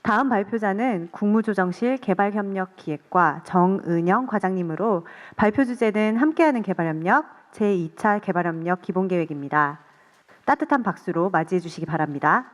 다음 발표자는 국무조정실 개발협력기획과 정은영 과장님으로 발표 주제는 함께하는 개발협력 제2차 개발협력 기본계획입니다. 따뜻한 박수로 맞이해 주시기 바랍니다.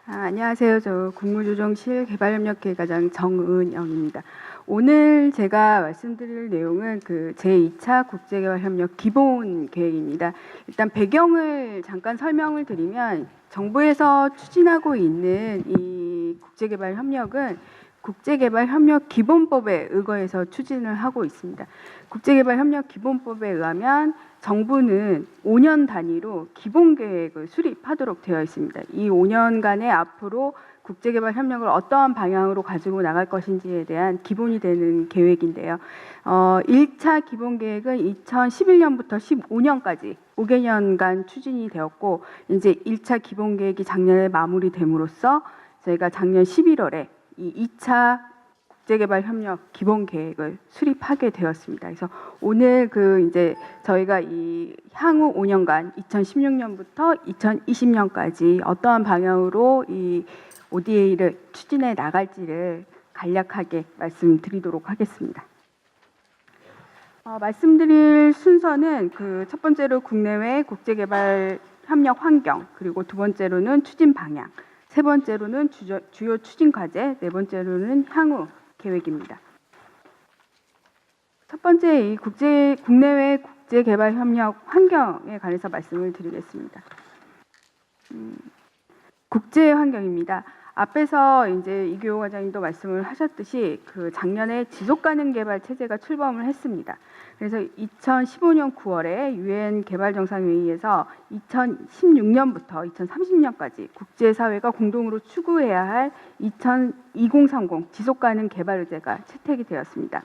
안녕하세요. 저 국무조정실 개발협력기획과장 정은영입니다. 오늘 제가 말씀드릴 내용은 그 제2차 국제개발협력 기본계획입니다. 일단 배경을 잠깐 설명을 드리면 정부에서 추진하고 있는 이 국제개발협력은 국제개발협력 기본법에 의거해서 추진을 하고 있습니다. 국제개발협력 기본법에 의하면 정부는 5년 단위로 기본계획을 수립하도록 되어 있습니다. 이 5년간에 앞으로 국제개발 협력을 어떠한 방향으로 가지고 나갈 것인지에 대한 기본이 되는 계획인데요. 1차 기본계획은 2011년부터 15년까지 5개년간 추진이 되었고 이제 1차 기본계획이 작년에 마무리됨으로써 저희가 작년 11월에 이 2차 국제개발협력 기본계획을 수립하게 되었습니다. 그래서 오늘 이제 저희가 이 향후 5년간 2016년부터 2020년까지 어떠한 방향으로 이 ODA를 추진해 나갈지를 간략하게 말씀드리도록 하겠습니다. 말씀드릴 순서는 첫 번째로 국내외 국제개발 협력 환경, 그리고 두 번째로는 추진 방향, 세 번째로는 주요 추진 과제, 네 번째로는 향후 계획입니다. 첫 번째 이 국내외 국제개발 협력 환경에 관해서 말씀을 드리겠습니다. 국제 환경입니다. 앞에서 이제 이규호 과장님도 말씀을 하셨듯이 작년에 지속가능 개발 체제가 출범을 했습니다. 그래서 2015년 9월에 유엔 개발정상회의에서 2016년부터 2030년까지 국제사회가 공동으로 추구해야 할 2030 지속가능 개발 의제가 채택이 되었습니다.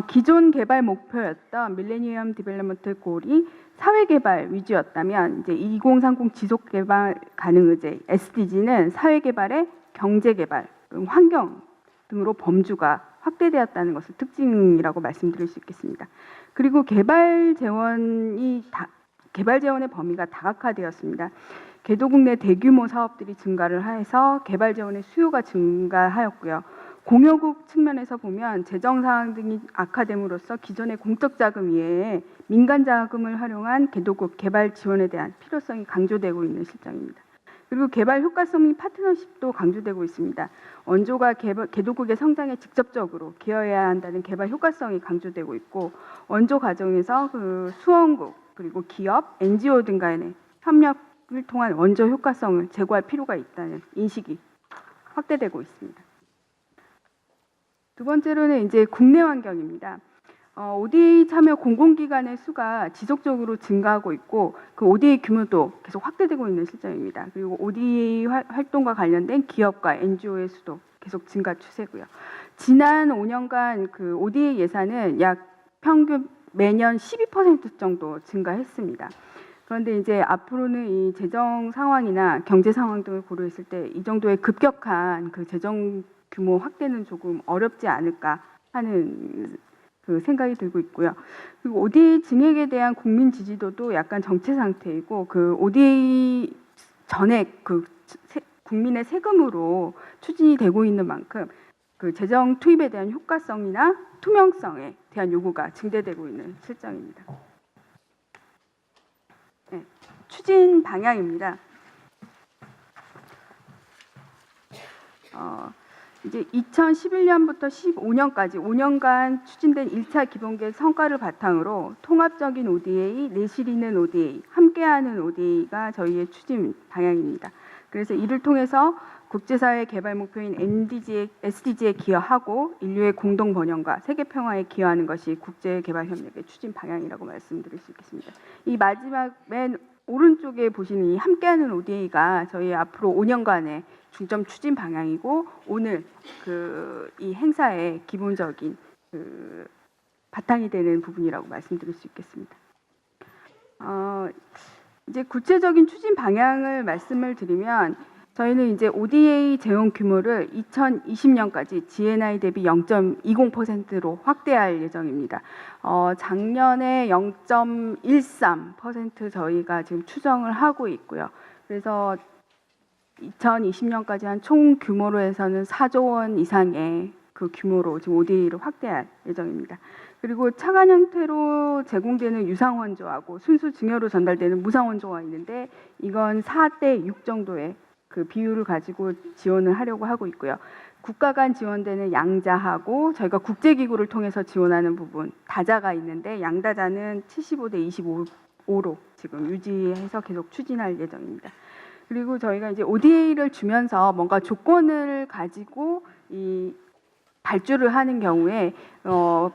기존 개발 목표였던 밀레니엄 디벨롭먼트 골이 사회개발 위주였다면 이제 2030 지속개발 가능 의제 SDG는 사회개발의 경제개발, 환경 등으로 범주가 확대되었다는 것을 특징이라고 말씀드릴 수 있겠습니다. 그리고 개발 재원의 범위가 다각화되었습니다. 개도국 내 대규모 사업들이 증가를 해서 개발 재원의 수요가 증가하였고요. 공여국 측면에서 보면 재정 상황 등이 악화됨으로써 기존의 공적 자금 이외에 민간 자금을 활용한 개도국 개발 지원에 대한 필요성이 강조되고 있는 실정입니다. 그리고 개발 효과성 및 파트너십도 강조되고 있습니다. 원조가 개도국의 성장에 직접적으로 기여해야 한다는 개발 효과성이 강조되고 있고, 원조 과정에서 수원국 그리고 기업, NGO 등 간의 협력을 통한 원조 효과성을 제고할 필요가 있다는 인식이 확대되고 있습니다. 두 번째로는 이제 국내 환경입니다. ODA 참여 공공기관의 수가 지속적으로 증가하고 있고 그 ODA 규모도 계속 확대되고 있는 실정입니다. 그리고 ODA 활동과 관련된 기업과 NGO의 수도 계속 증가 추세고요. 지난 5년간 그 ODA 예산은 약 평균 매년 12% 정도 증가했습니다. 그런데 이제 앞으로는 이 재정 상황이나 경제 상황 등을 고려했을 때 이 정도의 급격한 재정 규모 확대는 조금 어렵지 않을까 하는 생각이 들고 있고요. 그리고 ODA 증액에 대한 국민 지지도도 약간 정체 상태이고 ODA 전액 국민의 세금으로 추진이 되고 있는 만큼 재정 투입에 대한 효과성이나 투명성에 대한 요구가 증대되고 있는 실정입니다. 네, 추진 방향입니다. 이제 2011년부터 15년까지 5년간 추진된 1차 기본계획 성과를 바탕으로 통합적인 ODA, 내실 있는 ODA, 함께하는 ODA가 저희의 추진 방향입니다. 그래서 이를 통해서 국제사회 개발 목표인 SDG에 기여하고 인류의 공동 번영과 세계 평화에 기여하는 것이 국제개발협력의 추진 방향이라고 말씀드릴 수 있겠습니다. 이 마지막 맨 오른쪽에 보시는 이 함께하는 ODA가 저희 앞으로 5년간의 중점 추진 방향이고 오늘 이 행사의 기본적인 바탕이 되는 부분이라고 말씀드릴 수 있겠습니다. 이제 구체적인 추진 방향을 말씀을 드리면 저희는 이제 ODA 재원 규모를 2020년까지 GNI 대비 0.20%로 확대할 예정입니다. 작년에 0.13% 저희가 지금 추정을 하고 있고요. 그래서 2020년까지 한 총 규모로 해서는 4조 원 이상의 그 규모로 지금 ODA를 확대할 예정입니다. 그리고 차관 형태로 제공되는 유상 원조하고 순수 증여로 전달되는 무상 원조가 있는데 이건 4대 6 정도의 그 비율을 가지고 지원을 하려고 하고 있고요. 국가 간 지원되는 양자하고 저희가 국제기구를 통해서 지원하는 부분 다자가 있는데 양다자는 75대 25로 지금 유지해서 계속 추진할 예정입니다. 그리고 저희가 이제 ODA를 주면서 뭔가 조건을 가지고 이 발주를 하는 경우에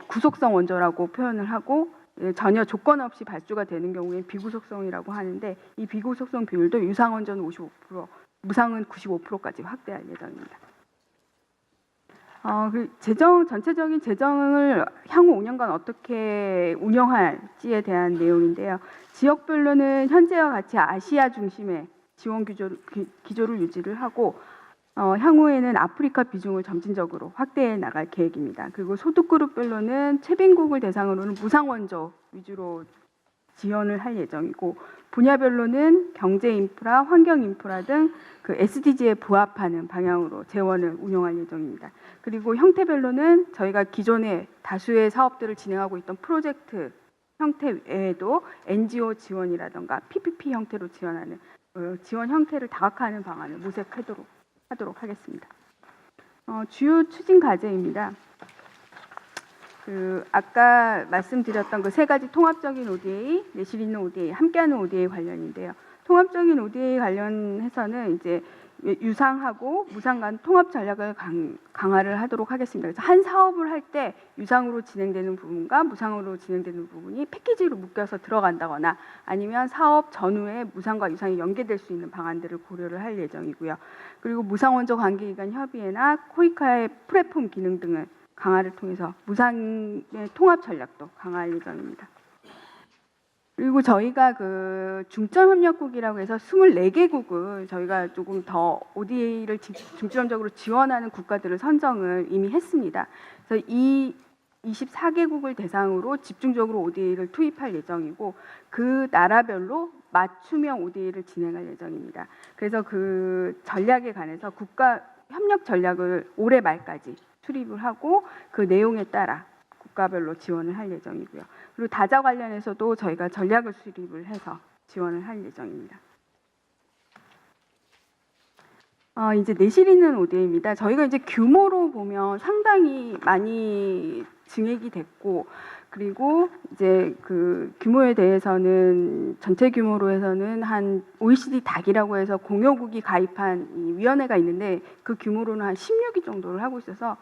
구속성 원조라고 표현을 하고 전혀 조건 없이 발주가 되는 경우에 비구속성이라고 하는데 이 비구속성 비율도 유상 원조는 55%, 무상은 95%까지 확대할 예정입니다. 그 전체적인 재정을 향후 5년간 어떻게 운영할지에 대한 내용인데요. 지역별로는 현재와 같이 아시아 중심의 지원 기조를 유지를 하고 향후에는 아프리카 비중을 점진적으로 확대해 나갈 계획입니다. 그리고 소득 그룹별로는 최빈국을 대상으로는 무상 원조 위주로 지원을 할 예정이고 분야별로는 경제 인프라, 환경 인프라 등 그 SDG에 부합하는 방향으로 재원을 운영할 예정입니다. 그리고 형태별로는 저희가 기존에 다수의 사업들을 진행하고 있던 프로젝트 형태 외에도 NGO 지원이라든가 PPP 형태로 지원하는 지원 형태를 다각화하는 방안을 모색하도록 하겠습니다. 주요 추진 과제입니다. 아까 말씀드렸던 그 세 가지 통합적인 ODA, 내실 있는 ODA, 함께하는 ODA 관련인데요. 통합적인 ODA 관련해서는 이제 유상하고 무상 간 통합 전략을 강화를 하도록 하겠습니다. 그래서 한 사업을 할 때 유상으로 진행되는 부분과 무상으로 진행되는 부분이 패키지로 묶여서 들어간다거나 아니면 사업 전후에 무상과 유상이 연계될 수 있는 방안들을 고려를 할 예정이고요. 그리고 무상 원조 관계기관 협의회나 코이카의 플랫폼 기능 등을 강화를 통해서 무상의 통합 전략도 강화할 예정입니다. 그리고 저희가 그 중점 협력국이라고 해서 24개국을 저희가 조금 더 ODA를 중점적으로 지원하는 국가들을 선정을 이미 했습니다. 그래서 이 24개국을 대상으로 집중적으로 ODA를 투입할 예정이고 그 나라별로 맞춤형 ODA를 진행할 예정입니다. 그래서 그 전략에 관해서 국가 협력 전략을 올해 말까지 수립을 하고 그 내용에 따라 국가별로 지원을 할 예정이고요. 그리고 다자 관련해서도 저희가 전략을 수립을 해서 지원을 할 예정입니다. 이제 내실 있는 ODA입니다. 저희가 이제 규모로 보면 상당히 많이 증액이 됐고 그리고 이제 그 규모에 대해서는 전체 규모로 해서는 한 OECD 닥이라고 해서 공여국이 가입한 이 위원회가 있는데 그 규모로는 한 16위 정도를 하고 있어서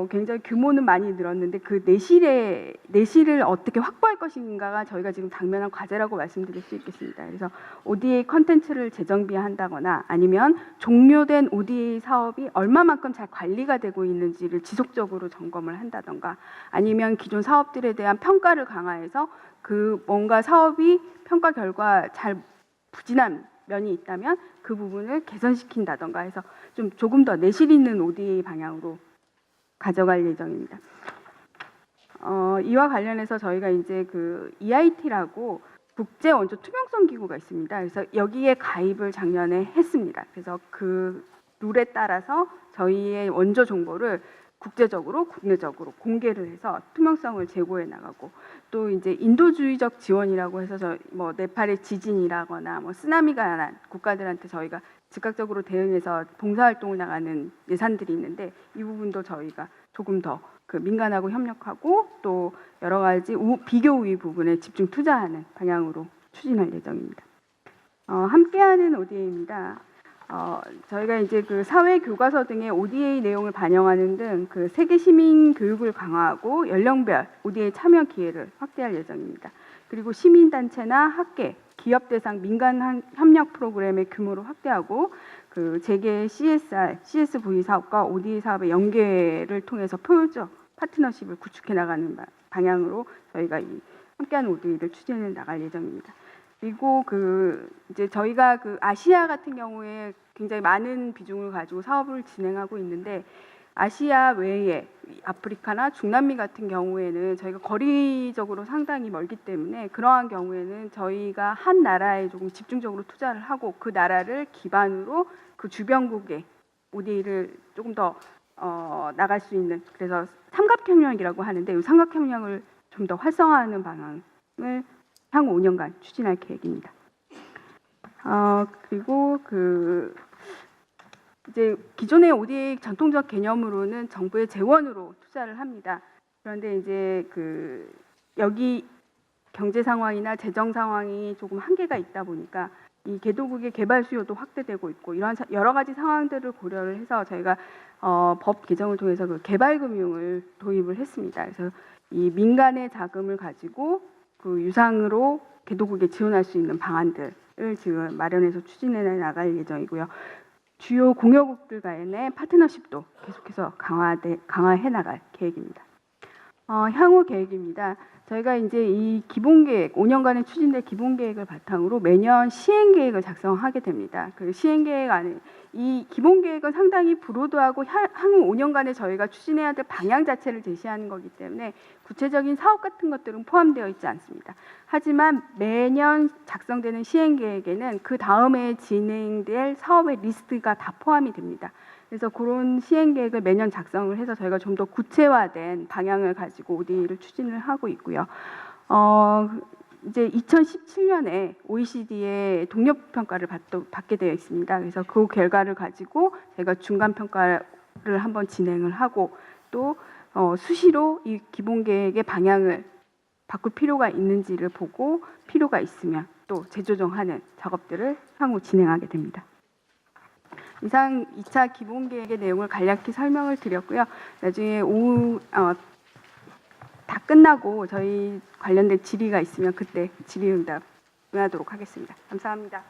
굉장히 규모는 많이 늘었는데 그 내실을 어떻게 확보할 것인가가 저희가 지금 당면한 과제라고 말씀드릴 수 있겠습니다. 그래서 ODA 컨텐츠를 재정비한다거나 아니면 종료된 ODA 사업이 얼마만큼 잘 관리가 되고 있는지를 지속적으로 점검을 한다던가 아니면 기존 사업들에 대한 평가를 강화해서 그 뭔가 사업이 평가 결과 잘 부진한 면이 있다면 그 부분을 개선시킨다던가 해서 좀 조금 더 내실 있는 ODA 방향으로 가져갈 예정입니다. 이와 관련해서 저희가 이제 그 EIT라고 국제 원조 투명성 기구가 있습니다. 그래서 여기에 가입을 작년에 했습니다. 그래서 그 룰에 따라서 저희의 원조 정보를 국제적으로 국내적으로 공개를 해서 투명성을 제고해 나가고 또 이제 인도주의적 지원이라고 해서 뭐 네팔의 지진이라거나 뭐 쓰나미가 난 국가들한테 저희가 즉각적으로 대응해서 봉사활동을 나가는 예산들이 있는데 이 부분도 저희가 조금 더 그 민간하고 협력하고 또 여러 가지 비교 우위 부분에 집중 투자하는 방향으로 추진할 예정입니다. 함께하는 ODA입니다. 저희가 이제 그 사회 교과서 등의 ODA 내용을 반영하는 등 그 세계 시민 교육을 강화하고 연령별 ODA 참여 기회를 확대할 예정입니다. 그리고 시민단체나 학계, 기업 대상 민간 협력 프로그램의 규모를 확대하고 그 재계 CSR, CSV 사업과 ODA 사업의 연계를 통해서 표적 파트너십을 구축해 나가는 방향으로 저희가 이 함께하는 ODA를 추진해 나갈 예정입니다. 그리고 이제 저희가 아시아 같은 경우에 굉장히 많은 비중을 가지고 사업을 진행하고 있는데, 아시아 외에 아프리카나 중남미 같은 경우에는 저희가 거리적으로 상당히 멀기 때문에 그러한 경우에는 저희가 한 나라에 조금 집중적으로 투자를 하고 그 나라를 기반으로 그 주변국에 ODA를 조금 더 나갈 수 있는, 그래서 삼각협력이라고 하는데 이 삼각협력을 좀 더 활성화하는 방향을 향후 5년간 추진할 계획입니다. 그리고 이제 기존의 ODA 전통적 개념으로는 정부의 재원으로 투자를 합니다. 그런데 이제 여기 경제 상황이나 재정 상황이 조금 한계가 있다 보니까 이 개도국의 개발 수요도 확대되고 있고, 이러한 여러 가지 상황들을 고려를 해서 저희가 법 개정을 통해서 개발금융을 도입을 했습니다. 그래서 이 민간의 자금을 가지고 유상으로 개도국에 지원할 수 있는 방안들을 지금 마련해서 추진해 나갈 예정이고요. 주요 공여국들 간의 파트너십도 계속해서 강화해 나갈 계획입니다. 향후 계획입니다. 저희가 이제 이 기본계획, 5년간의 추진될 기본계획을 바탕으로 매년 시행계획을 작성하게 됩니다. 그 시행계획 안에 이 기본계획은 상당히 브로드하고 향후 5년간에 저희가 추진해야 될 방향 자체를 제시하는 거기 때문에 구체적인 사업 같은 것들은 포함되어 있지 않습니다. 하지만 매년 작성되는 시행계획에는 그 다음에 진행될 사업의 리스트가 다 포함이 됩니다. 그래서 그런 시행계획을 매년 작성을 해서 저희가 좀 더 구체화된 방향을 가지고 ODA를 추진을 하고 있고요. 이제 2017년에 OECD의 동료평가를 받게 되어 있습니다. 그래서 그 결과를 가지고 저희가 중간평가를 한번 진행을 하고, 또 수시로 이 기본계획의 방향을 바꿀 필요가 있는지를 보고 필요가 있으면 또 재조정하는 작업들을 향후 진행하게 됩니다. 이상 2차 기본계획의 내용을 간략히 설명을 드렸고요. 나중에 오후 다 끝나고 저희 관련된 질의가 있으면 그때 질의응답 응하도록 하겠습니다. 감사합니다.